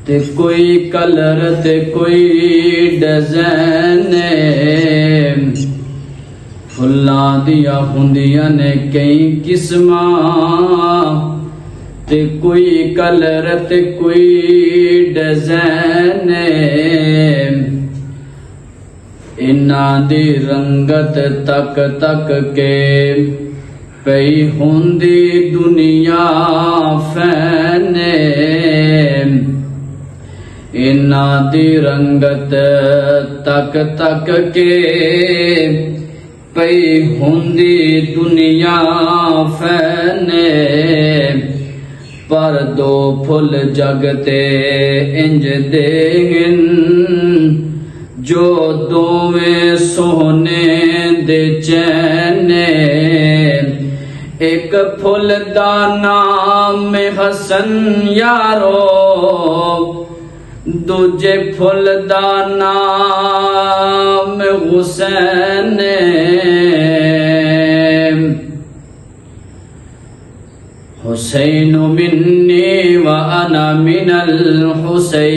ते कोई कलर ते कोई डिज़ाइन फुल्लां दियां हुंदियां ने कई किस्मां ते कोई कलर ते कोई डिज़ाइन इन्हां दी रंगत तक तक के पई हुंदी दुनिया फैन इन्हां दी रंगत तक तक के पई हुंदी दुनिया फैन पर दो फुल जगते इंज देन जो दोवें सोने दे चैन एक फुल दा नाम हसन यारो दूजे फुल दा नाम हुसैन हुसैन मिन्नी व अना मिनल हुसैन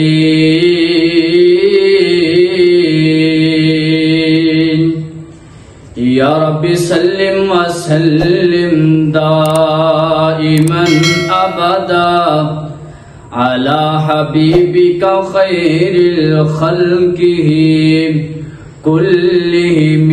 या रब्बी सल्लिम व सल्लिम दाइमन अबदा अला हबीबिका खैरिल खल्किही कुल्लिहिम।